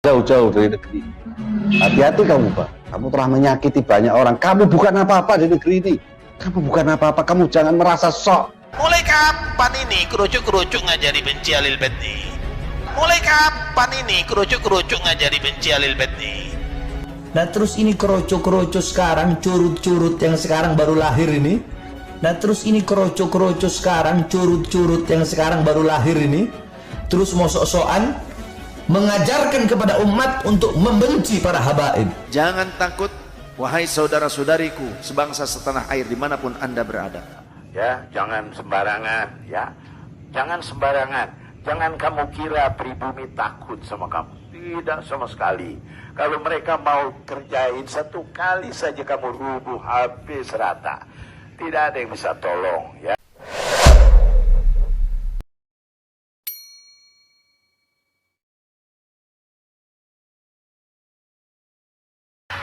jauh-jauh dari negeri. Hati-hati kamu, Pak. Kamu telah menyakiti banyak orang. Kamu bukan apa-apa di negeri ini. Kamu bukan apa-apa. Kamu jangan merasa sok. Mulai kapan ini kerucuk-kerucuk ngajari benci Alil Badni? Mulai kapan ini kerucuk-kerucuk ngajari benci Alil Badni? Nah terus ini kerucuk-kerucuk sekarang, curut-curut yang sekarang baru lahir ini. Nah terus ini kerucuk-kerucuk sekarang, curut-curut yang sekarang baru lahir ini. Terus mau sok-sokan mengajarkan kepada umat untuk membenci para habaib. Jangan takut, wahai saudara-saudariku sebangsa setanah air dimanapun anda berada. Ya, jangan sembarangan, ya. Jangan sembarangan. Jangan kamu kira pribumi takut sama kamu. Tidak sama sekali. Kalau mereka mau kerjain satu kali saja kamu rubuh habis rata. Tidak ada yang bisa tolong, ya.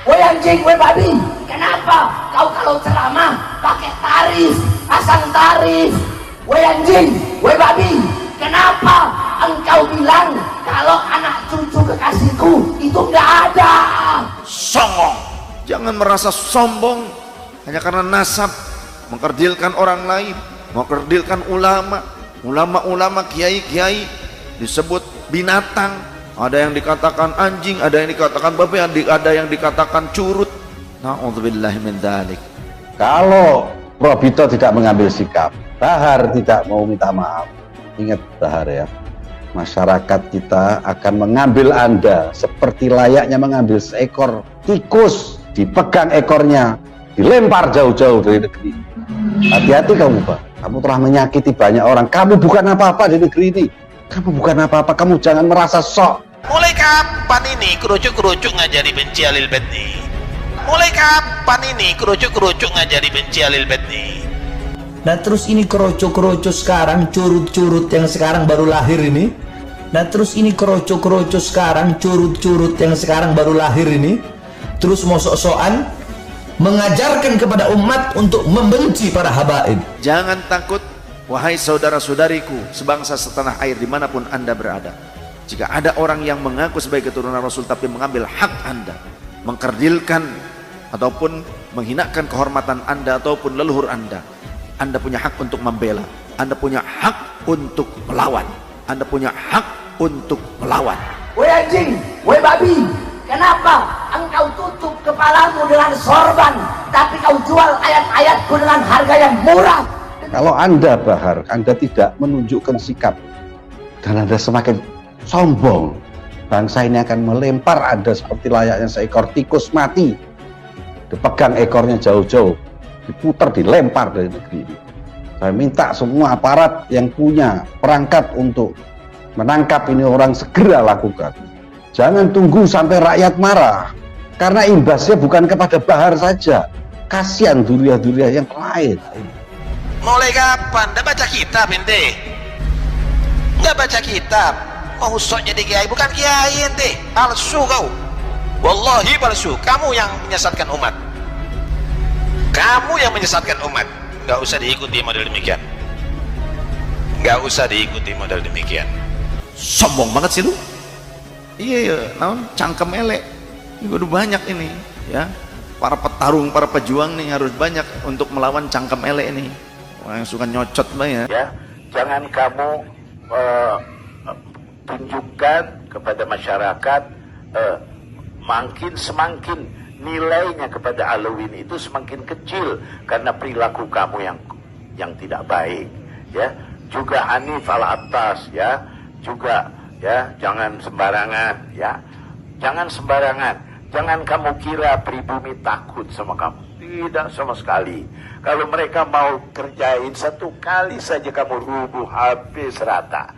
Woi anjing, woi babi, kenapa kau kalau ceramah pakai taris, pasang taris? Woi anjing, woi babi, kenapa engkau bilang kalau anak cucu kekasihku itu nggak ada? Songong, jangan merasa sombong hanya karena nasab, mengkerdilkan orang lain, mengkerdilkan ulama, kiai-kiai disebut binatang. Ada yang dikatakan anjing, ada yang dikatakan babi, ada yang dikatakan curut. Na'udzubillahi min dzalik. Kalau Robito tidak mengambil sikap, Bahar tidak mau minta maaf, ingat Bahar ya, masyarakat kita akan mengambil Anda seperti layaknya mengambil seekor tikus, dipegang ekornya, dilempar jauh-jauh dari negeri. Hati-hati kamu, Pak. Kamu telah menyakiti banyak orang. Kamu bukan apa-apa di negeri ini. Kamu bukan apa-apa. Kamu jangan merasa sok. Mulai kapan ini kerucuk-kerucuk ngajari benci Alil Badni? Mulai kapan ini kerucuk-kerucuk ngajari benci Alil Badni? Nah terus ini kerucuk-kerucuk sekarang, curut-curut yang sekarang baru lahir ini. Nah terus ini kerucuk-kerucuk sekarang, curut-curut yang sekarang baru lahir ini. Terus mau sok-sokan mengajarkan kepada umat untuk membenci para habaib. Jangan takut, wahai saudara-saudariku sebangsa setanah air dimanapun anda berada. Jika ada orang yang mengaku sebagai keturunan Rasul tapi mengambil hak anda, mengkerdilkan ataupun menghinakan kehormatan anda ataupun leluhur anda punya hak untuk membela, anda punya hak untuk melawan, anda punya hak untuk melawan. Woi anjing, woi babi, kenapa engkau tutup kepalamu dengan sorban, tapi kau jual ayat-ayatku dengan harga yang murah? Kalau Anda, Bahar, Anda tidak menunjukkan sikap dan Anda semakin sombong, bangsa ini akan melempar Anda seperti layaknya seekor tikus mati, dipegang ekornya jauh-jauh, diputar, dilempar dari negeri ini. Saya minta semua aparat yang punya perangkat untuk menangkap ini orang segera lakukan. Jangan tunggu sampai rakyat marah, karena imbasnya bukan kepada Bahar saja, kasihan duriah-duriah yang lain. Mulai kapan? Nggak baca kitab ente? Nggak baca kitab? Mau sok jadi kiai? Bukan kiai ente, palsu kau. Wallahi palsu. Kamu yang menyesatkan umat. Kamu yang menyesatkan umat. Nggak usah diikuti model demikian. Nggak usah diikuti model demikian. Sombong banget sih lu. Iya, naon cangkem elek. Ini udah banyak ini, ya. Para petarung, para pejuang nih harus banyak untuk melawan cangkem elek ini. Orang yang suka nyocot banyak. Ya, jangan kamu tunjukkan kepada masyarakat makin semakin nilainya kepada Alawin itu semakin kecil karena perilaku kamu yang tidak baik, ya. Juga Hanif Al-Attas, ya, juga, ya, jangan sembarangan, ya, jangan sembarangan. Jangan kamu kira pribumi takut sama kamu. Tidak sama sekali. Kalau mereka mau kerjain satu kali saja kamu rubuh habis rata.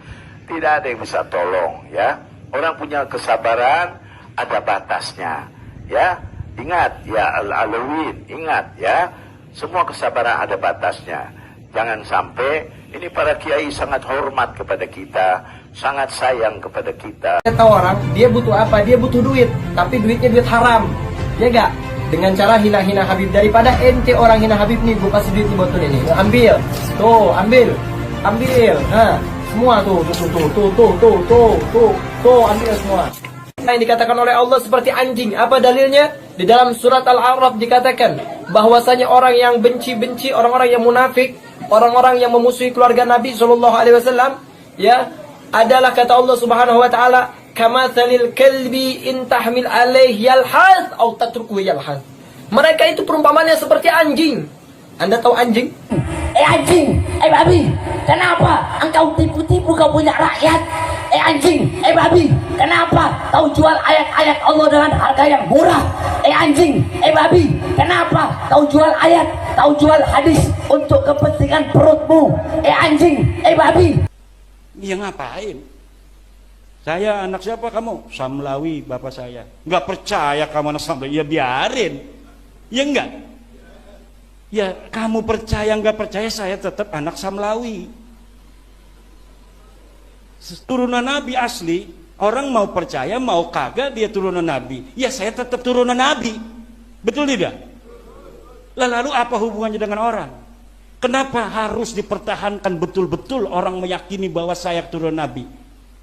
Tidak ada yang bisa tolong, ya. Orang punya kesabaran ada batasnya, ya. Ingat, ya Al-Alawin, ingat, ya. Semua kesabaran ada batasnya. Jangan sampai ini para kiai sangat hormat kepada kita, sangat sayang kepada kita. Kita tahu orang, dia butuh apa? Dia butuh duit, tapi duitnya duit haram, ya gak? Dengan cara hina-hina Habib, daripada ente orang hina Habib nih, gue kasih duit di botol ini, ambil, tuh, ambil, nah, semua tuh, ambil semua. yang dikatakan oleh Allah seperti anjing. Apa dalilnya? Di dalam surat Al-A'raf dikatakan bahwasanya orang yang benci-benci, orang-orang yang munafik, orang-orang yang memusuhi keluarga Nabi SAW, ya, adalah kata Allah Subhanahu wa taala, kamatsalil kalbi in tahmil alaihi yalhaz atau tatruku yalhaz. Mereka itu perumpamannya seperti anjing. Anda tahu anjing? Anjing, babi, kenapa engkau tipu-tipu kau punya rakyat? Anjing, babi, kenapa kau jual ayat-ayat Allah dengan harga yang murah? Anjing, babi, kenapa kau jual ayat, kau jual hadis untuk kepentingan perutmu? Anjing, babi. Dia ngapain? Saya anak siapa kamu? Samlawi bapak saya. Nggak percaya kamu anak Samlawi, ya biarin. Ya enggak? Ya kamu percaya nggak percaya, saya tetap anak Samlawi. Turunan Nabi asli. Orang mau percaya mau kagak dia turunan Nabi, ya saya tetap turunan Nabi. Betul tidak? Lalu apa hubungannya dengan orang? Kenapa harus dipertahankan betul-betul orang meyakini bahwa saya turunan Nabi?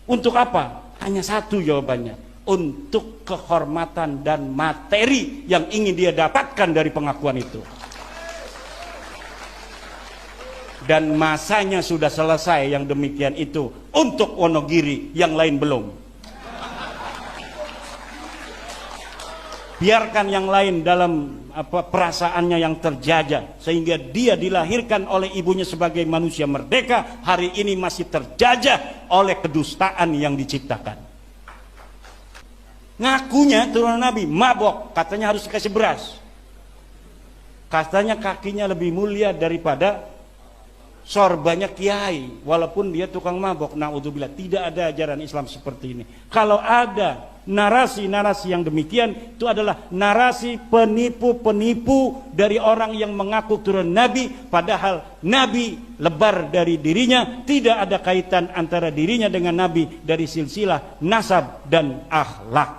Untuk apa? Hanya satu jawabannya, untuk kehormatan dan materi yang ingin dia dapatkan dari pengakuan itu. Dan masanya sudah selesai yang demikian itu untuk Wonogiri, yang lain belum. Biarkan yang lain dalam perasaannya yang terjajah, sehingga dia dilahirkan oleh ibunya sebagai manusia merdeka, hari ini masih terjajah oleh kedustaan yang diciptakan. Ngakunya turunan Nabi, mabok, katanya harus dikasih beras, katanya kakinya lebih mulia daripada sorbannya kiai, walaupun dia tukang mabok. Naudzubillah, tidak ada ajaran Islam seperti ini. Kalau ada narasi-narasi yang demikian, itu adalah narasi penipu-penipu dari orang yang mengaku turun Nabi, padahal Nabi lebar dari dirinya, tidak ada kaitan antara dirinya dengan Nabi dari silsilah nasab dan akhlak,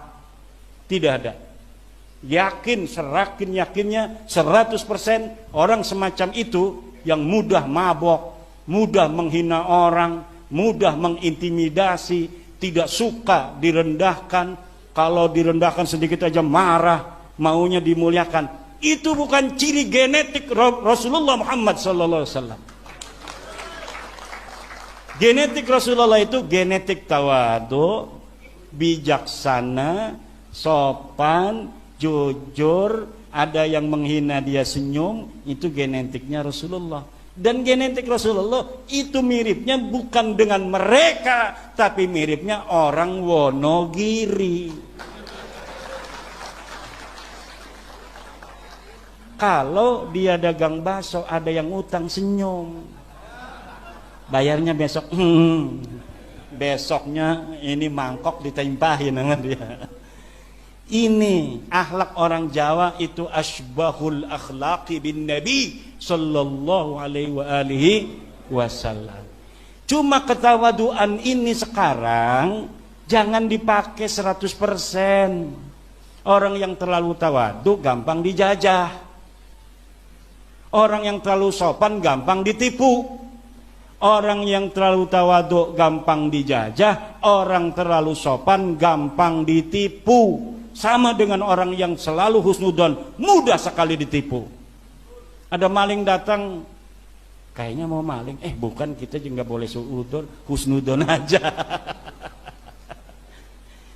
tidak ada. Yakin, serakin yakinnya 100% orang semacam itu yang mudah mabok, mudah menghina orang, mudah mengintimidasi, tidak suka direndahkan, kalau direndahkan sedikit aja marah, maunya dimuliakan. Itu bukan ciri genetik Rasulullah Muhammad SAW. Genetik Rasulullah itu genetik tawadu, bijaksana, sopan, jujur. Ada yang menghina dia senyum, itu genetiknya Rasulullah. Dan genetik Rasulullah itu miripnya bukan dengan mereka, tapi miripnya orang Wonogiri. Kalau dia dagang bakso, ada yang utang senyum, bayarnya besok. Besoknya ini mangkok ditempahin sama dia. Ini akhlak orang Jawa itu asbahul akhlaqi bin Nabi sallallahu alaihi wasallam. Cuma ketawaduan ini sekarang jangan dipakai 100%. Orang yang terlalu tawadu gampang dijajah. Orang yang terlalu sopan gampang ditipu. Orang yang terlalu tawadu gampang dijajah. Orang terlalu sopan gampang ditipu. Sama dengan orang yang selalu husnudon, mudah sekali ditipu. Ada maling datang, kayaknya mau maling, bukan, kita juga boleh suudon, husnudon aja.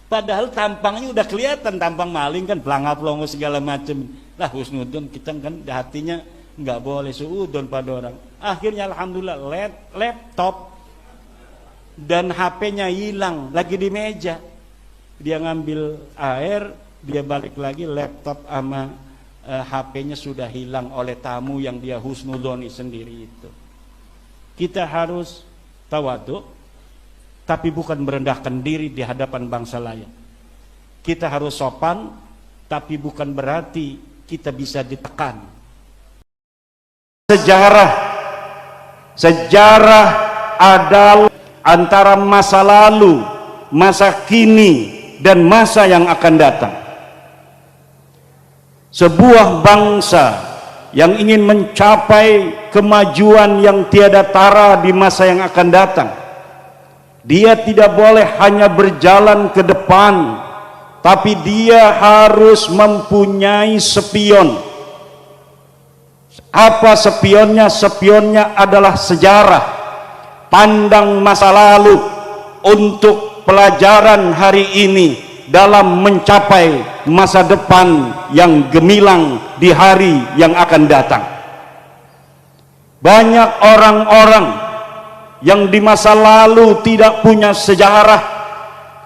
Padahal tampangnya udah kelihatan, tampang maling kan, pelangap-pelongo segala macam. Lah husnudon, kita kan hatinya nggak boleh suudon pada orang. Akhirnya alhamdulillah laptop dan HP-nya hilang, lagi di meja. Dia ngambil air, dia balik lagi, laptop sama HP-nya sudah hilang oleh tamu yang dia husnudoni sendiri itu. Kita harus tawadu, tapi bukan merendahkan diri di hadapan bangsa lain. Kita harus sopan, tapi bukan berarti kita bisa ditekan. Sejarah adalah antara masa lalu, masa kini, dan masa yang akan datang. Sebuah bangsa yang ingin mencapai kemajuan yang tiada tara di masa yang akan datang, dia tidak boleh hanya berjalan ke depan, tapi dia harus mempunyai spion. Apa spionnya? Spionnya adalah sejarah, pandang masa lalu untuk pelajaran hari ini dalam mencapai masa depan yang gemilang di hari yang akan datang. Banyak orang-orang yang di masa lalu tidak punya sejarah,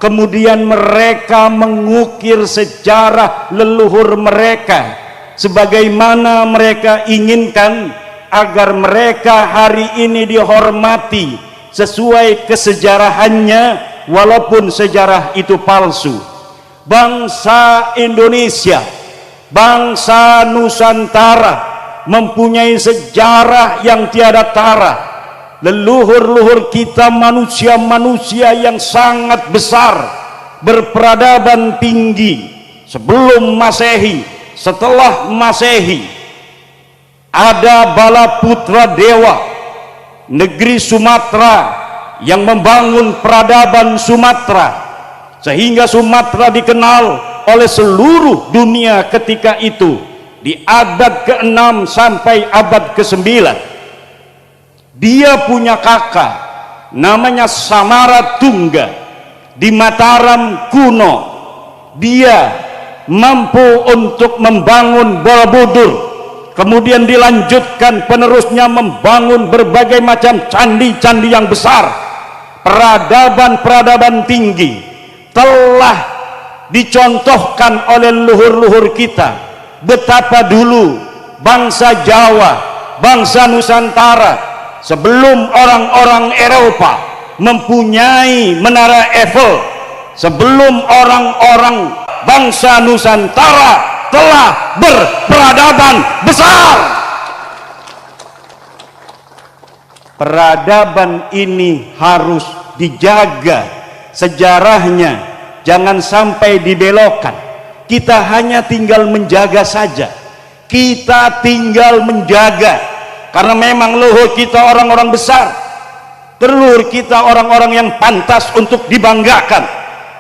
kemudian mereka mengukir sejarah leluhur mereka sebagaimana mereka inginkan agar mereka hari ini dihormati sesuai kesejarahannya, walaupun sejarah itu palsu. Bangsa Indonesia, bangsa Nusantara mempunyai sejarah yang tiada tara. Leluhur-leluhur kita manusia-manusia yang sangat besar, berperadaban tinggi sebelum Masehi, setelah Masehi. Ada bala putra dewa negeri Sumatera yang membangun peradaban Sumatera, sehingga Sumatera dikenal oleh seluruh dunia ketika itu di abad ke-6 sampai abad ke-9. Dia punya kakak namanya Samaratungga di Mataram kuno. Dia mampu untuk membangun Borobudur, kemudian dilanjutkan penerusnya membangun berbagai macam candi-candi yang besar. Peradaban-peradaban tinggi telah dicontohkan oleh leluhur-leluhur kita. Betapa dulu bangsa Jawa, bangsa Nusantara sebelum orang-orang Eropa mempunyai menara Eiffel, sebelum orang-orang bangsa Nusantara telah berperadaban besar. Peradaban ini harus dijaga sejarahnya, jangan sampai dibelokkan. Kita hanya tinggal menjaga saja, kita tinggal menjaga. Karena memang leluhur kita orang-orang besar, leluhur kita orang-orang yang pantas untuk dibanggakan.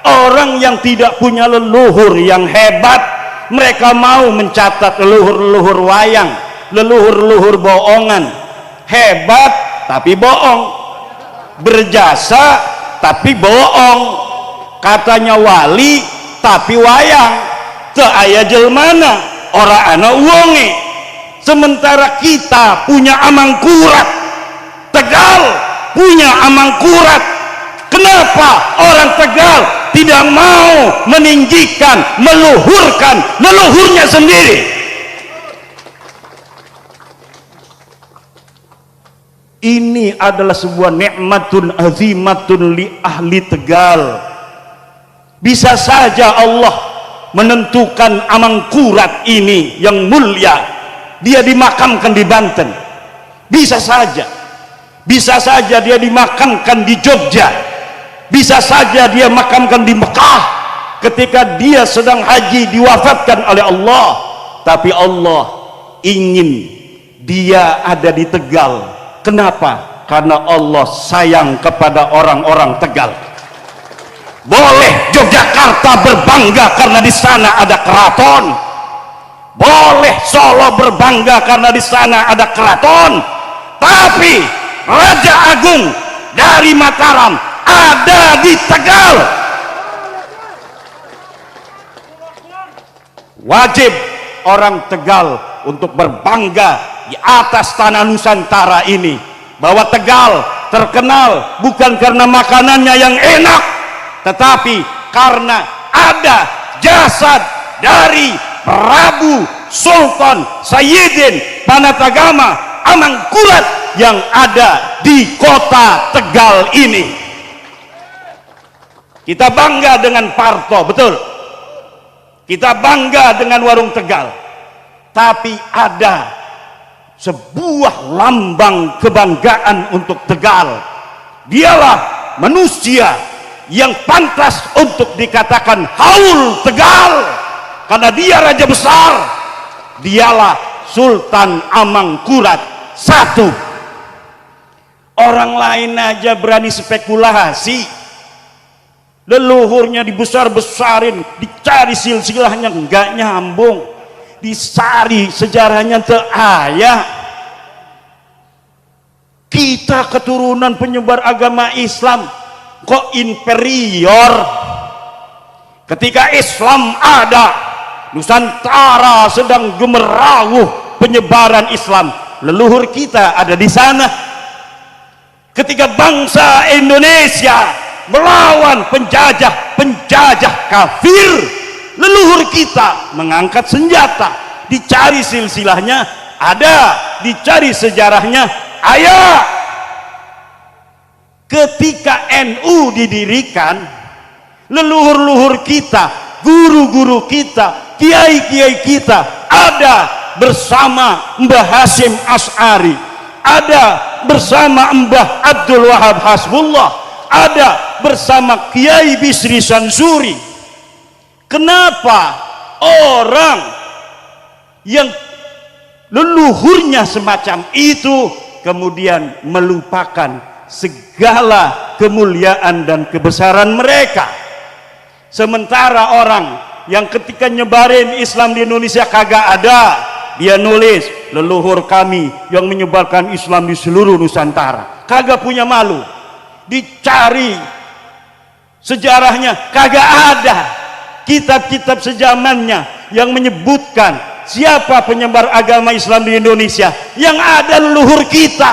Orang yang tidak punya leluhur yang hebat, mereka mau mencatat leluhur-leluhur wayang, leluhur-leluhur bohongan. Hebat tapi bohong, berjasa tapi bohong, katanya wali tapi wayang. Teu aya jelmana ora ana uonge. Sementara kita punya Amangkurat, Tegal punya Amangkurat. Kenapa orang Tegal tidak mau meninggikan, meluhurkan leluhurnya sendiri? Ini adalah sebuah nikmatun azimatun li ahli Tegal. Bisa saja Allah menentukan Amangkurat ini yang mulia, dia dimakamkan di Banten. Bisa saja dia dimakamkan di Jogja, bisa saja dia makamkan di Mekah ketika dia sedang haji diwafatkan oleh Allah. Tapi Allah ingin dia ada di Tegal. Kenapa? Karena Allah sayang kepada orang-orang Tegal. Boleh Yogyakarta berbangga karena di sana ada keraton, boleh Solo berbangga karena di sana ada keraton, tapi Raja Agung dari Mataram ada di Tegal. Wajib orang Tegal untuk berbangga di atas tanah Nusantara ini, bahwa Tegal terkenal bukan karena makanannya yang enak, tetapi karena ada jasad dari Prabu Sultan Sayyidin Panatagama Amangkurat yang ada di kota Tegal ini. Kita bangga dengan Parto, betul. Kita bangga dengan warung Tegal. Tapi ada sebuah lambang kebanggaan untuk Tegal. Dialah manusia yang pantas untuk dikatakan Haul Tegal. Karena dia raja besar, dialah Sultan Amangkurat I. Orang lain aja berani spekulasi, Leluhurnya dibesar-besarin, dicari silsilahnya enggak nyambung, disari sejarahnya teu aya. Kita keturunan penyebar agama Islam kok inferior. Ketika Islam ada, Nusantara sedang gemerawuh penyebaran Islam, leluhur kita ada di sana. Ketika bangsa Indonesia melawan penjajah kafir, leluhur kita mengangkat senjata, dicari silsilahnya ada, dicari sejarahnya ayah. Ketika NU didirikan, leluhur-leluhur kita, guru-guru kita, kiai-kiai kita ada bersama Mbah Hasyim Asy'ari, ada bersama Mbah Abdul Wahab Hasbullah, ada bersama Kiai Bisri Sansuri. Kenapa orang yang leluhurnya semacam itu kemudian melupakan segala kemuliaan dan kebesaran mereka, sementara orang yang ketika nyebarin Islam di Indonesia kagak ada, dia nulis leluhur kami yang menyebarkan Islam di seluruh Nusantara, kagak punya malu. Dicari sejarahnya kagak ada, kitab-kitab sejamannya yang menyebutkan siapa penyebar agama Islam di Indonesia. Yang ada leluhur kita,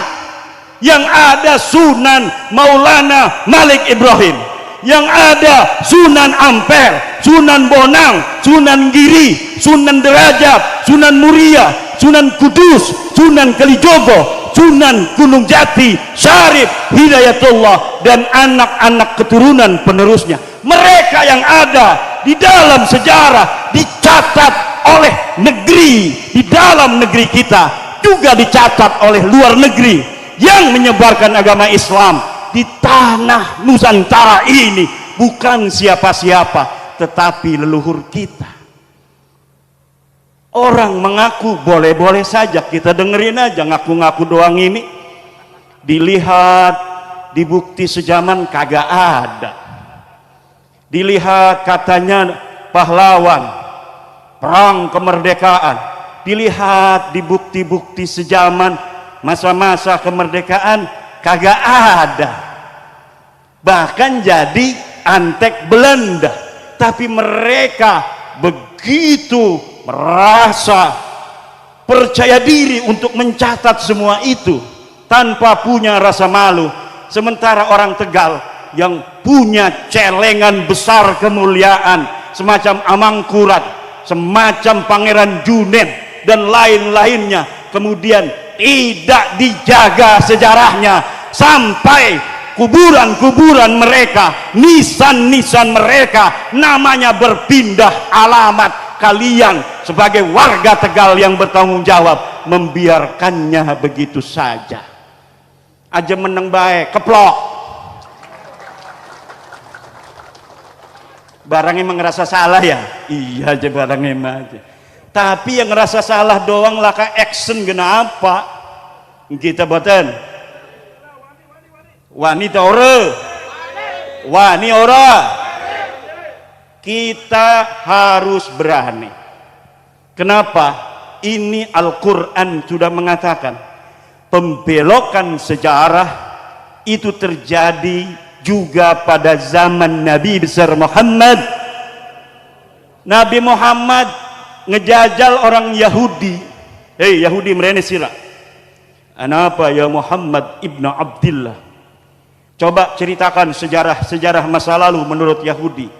yang ada Sunan Maulana Malik Ibrahim, yang ada Sunan Ampel, Sunan Bonang, Sunan Giri, Sunan Derajat, Sunan Muria, Sunan Kudus, Sunan Kalijogo, Sunan Gunung Jati, Syarif Hidayatullah, dan anak-anak keturunan penerusnya. Mereka yang ada di dalam sejarah dicatat oleh negeri, di dalam negeri kita juga dicatat oleh luar negeri yang menyebarkan agama Islam di tanah Nusantara ini. Bukan siapa-siapa, tetapi leluhur kita. Orang mengaku boleh-boleh saja, kita dengerin aja, ngaku-ngaku doang ini. Dilihat di bukti sejaman kagak ada. Dilihat katanya pahlawan perang kemerdekaan, dilihat di bukti-bukti sejaman masa-masa kemerdekaan kagak ada. Bahkan jadi antek Belanda. Tapi mereka begitu merasa percaya diri untuk mencatat semua itu tanpa punya rasa malu. Sementara orang Tegal yang punya celengan besar kemuliaan semacam Amangkurat, semacam Pangeran Juned dan lain-lainnya, kemudian tidak dijaga sejarahnya sampai kuburan-kuburan mereka, nisan-nisan mereka namanya berpindah alamat. Kalian sebagai warga Tegal yang bertanggung jawab membiarkannya begitu saja. Aja meneng baik, keplok. Barangnya emang ngerasa salah ya? Iya aja barangnya emang aja. Tapi yang ngerasa salah doang lah ka action kenapa? Kita boten. Wanita ora. Wani ora. Kita harus berani. Kenapa? Ini Al-Quran sudah mengatakan pembelokan sejarah itu terjadi juga pada zaman Nabi besar Muhammad. Nabi Muhammad ngejajal orang Yahudi. Hei Yahudi merene sila. Anapa ya Muhammad ibnu Abdillah? Coba ceritakan sejarah-sejarah masa lalu menurut Yahudi.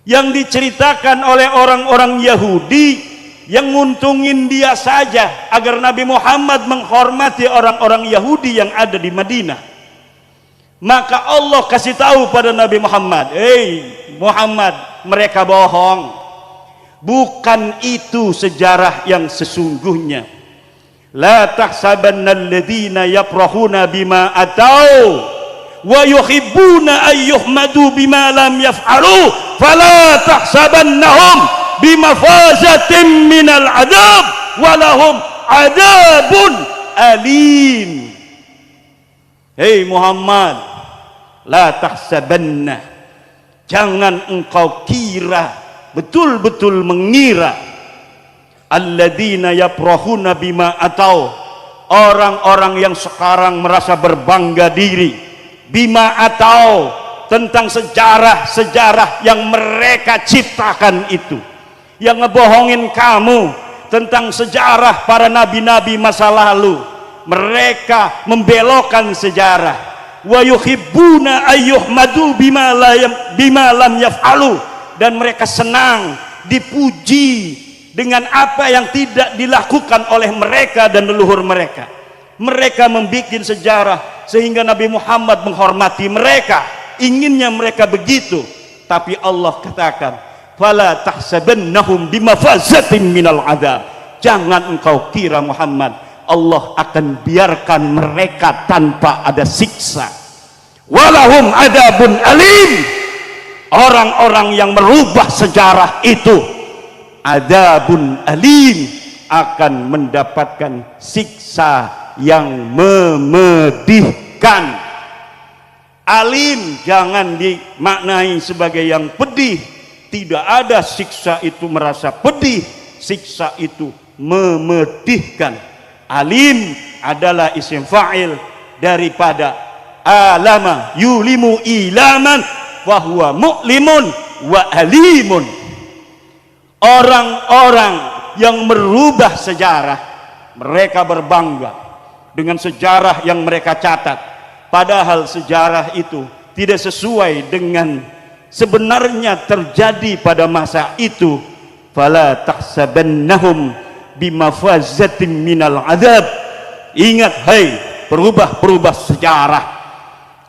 Yang diceritakan oleh orang-orang Yahudi yang nguntungin dia saja agar Nabi Muhammad menghormati orang-orang Yahudi yang ada di Madinah. Maka Allah kasih tahu pada Nabi Muhammad, Muhammad, mereka bohong. Bukan itu sejarah yang sesungguhnya. La tahsabanna alladhina yafrahuna bima atau wa yuhibbuna an yuhmadu bima lam yaf'alu fala tahsabannahum bimafazatin minal adab walahum adabun alim. Hei Muhammad, la tahsabanna, Jangan engkau kira, betul-betul mengira, alladzina yaprahuna bima atau, orang-orang yang sekarang merasa berbangga diri, bima atau, tentang sejarah-sejarah yang mereka ciptakan itu, yang ngebohongin kamu tentang sejarah para nabi-nabi masa lalu. Mereka membelokkan sejarah. Wa yuhibbuna ayyuhmadu bima lam yaf'alu, dan mereka senang dipuji dengan apa yang tidak dilakukan oleh mereka dan leluhur mereka. Mereka membuat sejarah sehingga Nabi Muhammad menghormati mereka, inginnya mereka begitu. Tapi Allah katakan, fala tahsabannahum bimafazatin minal adab. Jangan engkau kira Muhammad Allah akan biarkan mereka tanpa ada siksa. Walahum adabun alim. Orang-orang yang merubah sejarah itu, adabun alim, akan mendapatkan siksa yang memedihkan. Alim jangan dimaknai sebagai yang pedih. Tidak ada siksa itu merasa pedih, siksa itu memedihkan. Alim adalah isim fa'il daripada alama yulimu ilaman wa huwa mu'limun wa alimun. Orang-orang yang merubah sejarah, mereka berbangga dengan sejarah yang mereka catat, padahal sejarah itu tidak sesuai dengan sebenarnya terjadi pada masa itu. Fala tahsabannahum bimafazatin minal adab. Ingat, hai perubah sejarah,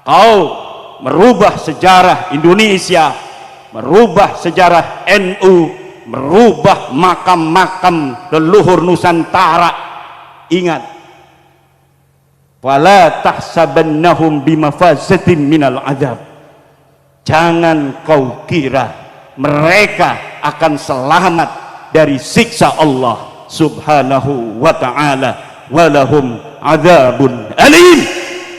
kau merubah sejarah Indonesia, merubah sejarah NU, merubah makam-makam leluhur Nusantara. Ingat, fala tahsabannahum bimafazatin minal adab. Jangan kau kira mereka akan selamat dari siksa Allah subhanahu wa ta'ala. Walahum adzabun alim.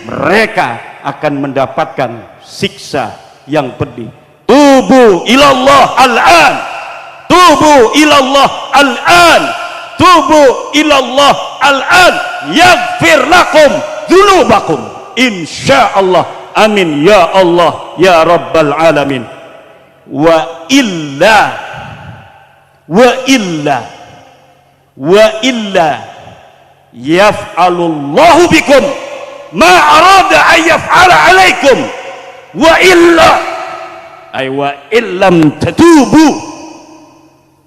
Mereka akan mendapatkan siksa yang pedih. Tubu ilallah al-an, tubu ilallah al-an, tubu ilallah al-an, yaghfir lakum dzunubakum insyaallah. Amin ya Allah ya rabbal alamin. Wa illa yaf'alullahu bikum ma arada an yaf'ala alaikum wa illa ay wa illam tatubu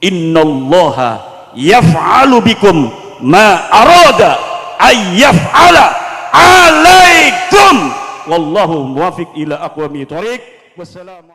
innallaha yaf'alu bikum ma arada an yaf'ala alaikum wallahu muwaffiq ila aqwamit thoriq. Wassalamu